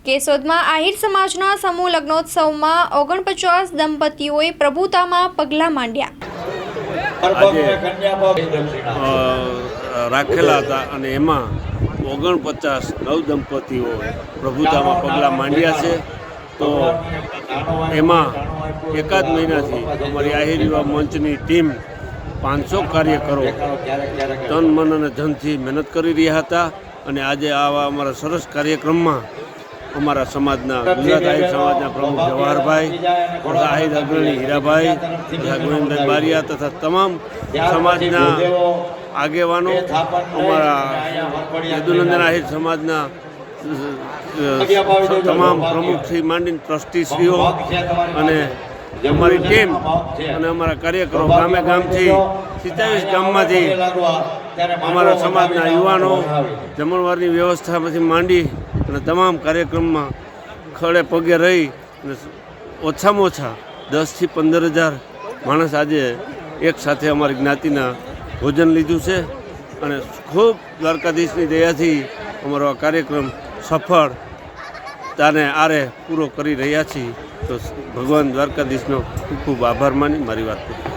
કેશોદમાં આહિર સમાજના સમૂહ લગ્નોત્સવમાં 49 દંપતીઓએ પ્રભુતામાં પગલાં માંડ્યા। રાખેલા હતા અને એમાં 49 નવ દંપતીઓ પ્રભુતામાં પગલાં માંડ્યા છે। તો એમાં એકાદ મહિનાથી અમારી આહિર યુવા મંચની ટીમ 500 કાર્યકરો તન મન અને ધનથી મહેનત કરી રહ્યા હતા અને આજે આવા અમારા સરસ કાર્યક્રમમાં અમારા સમાજના ગુજરાત આહિર સમાજના પ્રમુખ જવાહરભાઈ, આહિર અગ્રણી હીરાભાઈ તથા ગોવિંદભાઈ બારિયા તથા તમામ સમાજના આગેવાનો, અમારા યદુનંદન આહિર સમાજના તમામ પ્રમુખથી માંડીને ટ્રસ્ટીશ્રીઓ અને અમારી ટીમ અને અમારા કાર્યકરો ગામે ગામથી 27 ગામમાંથી અમારા સમાજના યુવાનો જમણવારની વ્યવસ્થામાંથી માંડી અને તમામ કાર્યક્રમમાં ખડે પગે રહી અને ઓછામાં ઓછા 10 થી 15,000 માણસ આજે એક સાથે અમારી જ્ઞાતિના ભોજન લીધું છે અને ખૂબ દ્વારકાધીશની દયાથી અમારો આ કાર્યક્રમ સફળ તાને આરે પૂરો કરી રહ્યા છીએ। તો ભગવાન દ્વારકાધીશનો ખૂબ ખૂબ આભાર માની મારી વાત કરી।